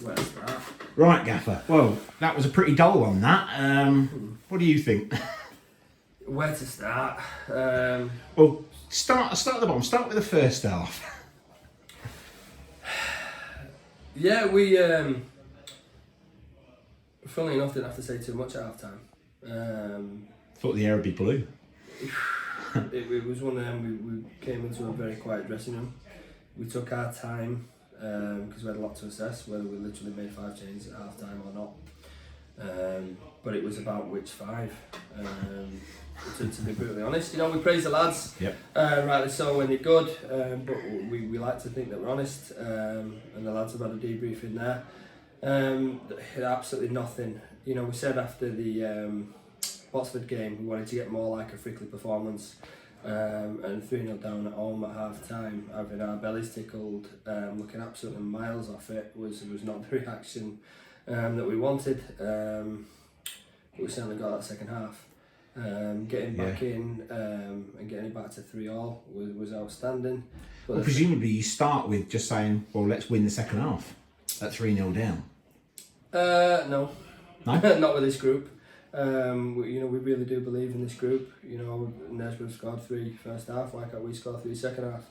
Where to start? Right, Gaffer. Well, that was a pretty dull one, that. What do you think? Where to start? Well, start at the bottom. Start with the first half. Yeah, we, funnily enough, didn't have to say too much at half time. Thought the air would be blue. It was one of them, we came into a very quiet dressing room. We took our time because we had a lot to assess, whether we literally made 5 changes at half time or not. But it was about which 5. To be brutally honest, we praise the lads, Yep. rightly so when they're good, but we like to think that we're honest, and the lads have had a debrief in there. Absolutely nothing. We said after the Watford game we wanted to get more like a Frickley performance, and 3-0 down at home at half time, having our bellies tickled, looking absolutely miles off it, was not the reaction that we wanted, but we certainly got that second half. Getting back in and getting it back to 3-3 was outstanding. But Well, presumably you start with just saying, well, let's win the second half at 3-0 down. No, No? not with this group. We really do believe in this group. Knaresborough scored 3 first half. Why can't we score 3 second half?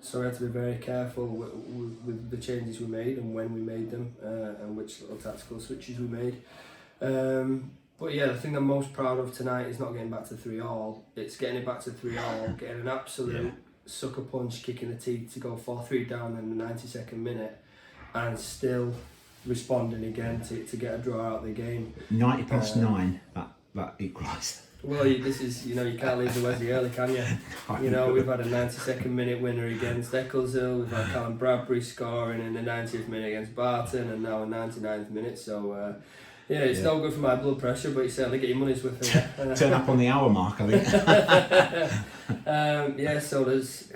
So we had to be very careful with the changes we made and when we made them, and which little tactical switches we made. But yeah, the thing I'm most proud of tonight is not getting back to 3-3. It's getting it back to 3-3, getting an absolute sucker punch kick in the teeth to go 4-3 down in the 92nd minute, and still responding again to get a draw out of the game. 90 past 9, that equalised. Well, this is, you can't leave the Wesley early, can you? We've had a 92nd minute winner against Eccleshill, we've had Callum Bradbury scoring in the 90th minute against Barton, and now a 99th minute, so it's no good for my blood pressure, but you certainly get your money's worth of it. Turn up on the hour mark, I think. So there's,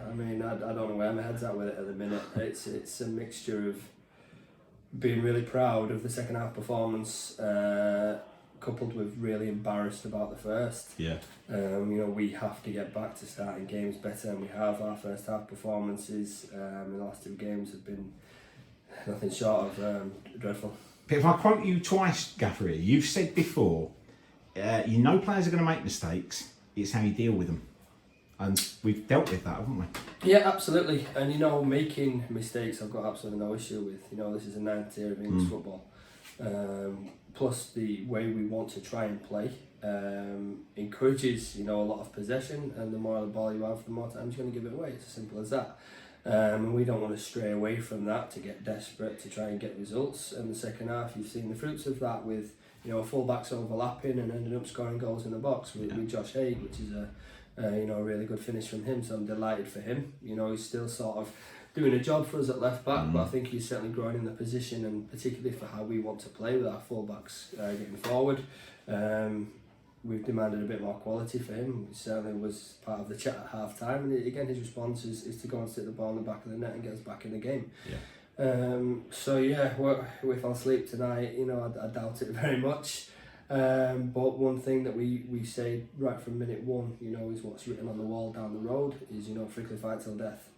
I don't know where my head's at with it at the minute. It's a mixture of being really proud of the second half performance, coupled with really embarrassed about the first. Yeah. We have to get back to starting games better than we have. Our first half performances in the last 2 games have been nothing short of dreadful. If I quote you twice, Gaffer, you've said before, players are going to make mistakes, it's how you deal with them. And we've dealt with that, haven't we? Yeah, absolutely. And making mistakes I've got absolutely no issue with. This is a 9th tier of English football. Plus the way we want to try and play encourages, a lot of possession, and the more the ball you have, the more times you're going to give it away. It's as simple as that. And we don't want to stray away from that to get desperate to try and get results. And the second half, you've seen the fruits of that with, full-backs overlapping and ended up scoring goals in the box with Josh Haig, which is a really good finish from him. So I'm delighted for him. He's still sort of doing a job for us at left back, but I think he's certainly growing in the position, and particularly for how we want to play with our full-backs getting forward. We've demanded a bit more quality for him. He certainly was part of the chat at half time, and again his response is to go and stick the ball in the back of the net and get us back in the game. If I'll sleep tonight, I doubt it very much. But one thing that we say right from minute 1, is what's written on the wall down the road is, Frickley fight till death.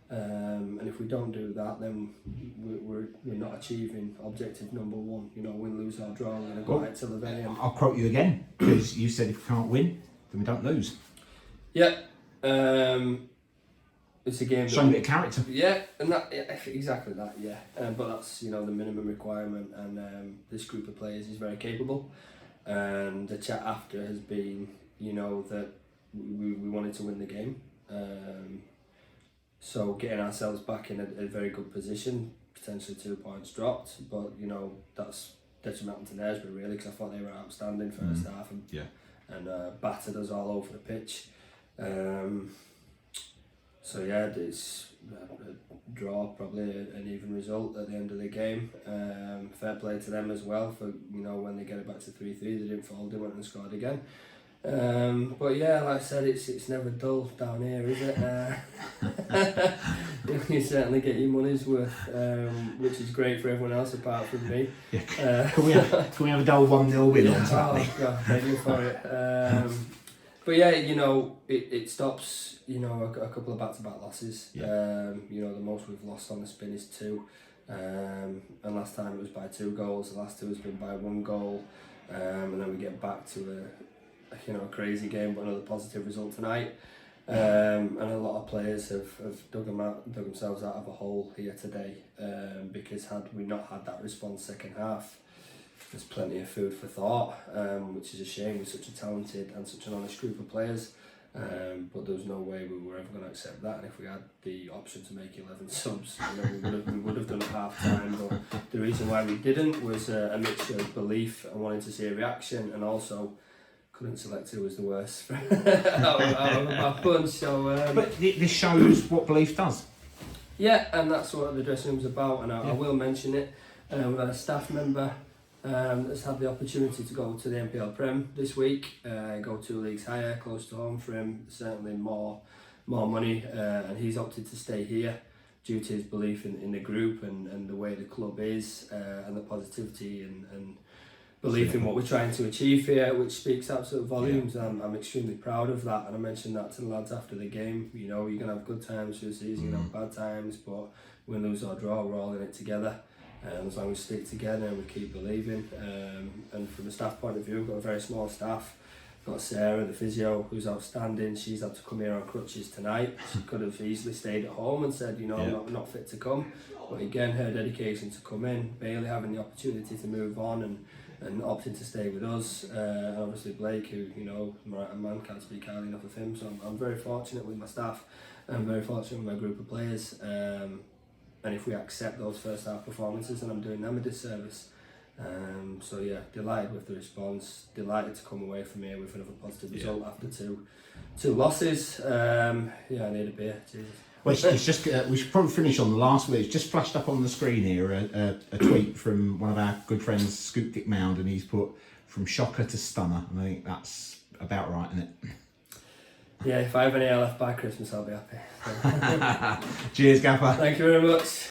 And if we don't do that, then we're not achieving objective number 1. Win, lose or draw, we're going to go right till the very end. I'll quote you again, because you said if we can't win, then we don't lose. Yeah. It's a game. Showing a bit of character. Yeah, and exactly that. Yeah, but that's the minimum requirement, and this group of players is very capable. And the chat after has been, that we wanted to win the game. So getting ourselves back in a very good position, potentially 2 points dropped, but that's detrimental to Knaresborough really, because I thought they were outstanding first half and battered us all over the pitch. It's a draw, probably an even result at the end of the game. Fair play to them as well for when they get it back to 3-3, they didn't fold, they went and scored again. But yeah, like I said, it's never dull down here, is it? You certainly get your money's worth, which is great for everyone else apart from me. Yeah. Can we have a dull 1-0 win on Saturday? Oh God, thank you for it. But yeah, it stops, a couple of back-to-back losses. Yeah. The most we've lost on the spin is 2. And last time it was by 2 goals. The last 2 has been by 1 goal. And then we get back to a crazy game, but another positive result tonight. And a lot of players have dug themselves out of a hole here today. Because had we not had that response second half, there's plenty of food for thought, which is a shame with such a talented and such an honest group of players. But there was no way we were ever going to accept that. And if we had the option to make 11 subs, we would have done it half time. But the reason why we didn't was a mixture of belief and wanting to see a reaction, and also couldn't select who was the worst out of our bunch. So, but this shows what belief does. Yeah, and that's what the dressing room's about. And I will mention it. We've had a staff member that's had the opportunity to go to the NPL Prem this week, go 2 leagues higher, close to home for him, certainly more money, and he's opted to stay here due to his belief in the group and the way the club is, and the positivity and belief in what we're trying to achieve here, which speaks absolute volumes. Yeah. I'm extremely proud of that, and I mentioned that to the lads after the game. You're going to have good times through the season, you're going to have bad times, but win, lose or draw, we're all in it together. As long as we stick together and we keep believing. And from a staff point of view, we've got a very small staff. We've got Sarah, the physio, who's outstanding. She's had to come here on crutches tonight. She could have easily stayed at home and said, I'm not fit to come. But again, her dedication to come in, Bailey having the opportunity to move on and opting to stay with us. And obviously Blake, who, a man can't speak highly enough of him. So I'm very fortunate with my staff. I'm very fortunate with my group of players. And if we accept those first half performances, then I'm doing them a disservice. So yeah, delighted with the response, delighted to come away from here with another positive result after two losses. I need a beer, Jesus. Well, it's just we should probably finish on the last one. It's just flashed up on the screen here a tweet from one of our good friends, Scoop Dick Mound, and he's put from shocker to stunner, and I think that's about right, isn't it? Yeah, if I have any left by Christmas, I'll be happy. Cheers, Gaffer. Thank you very much.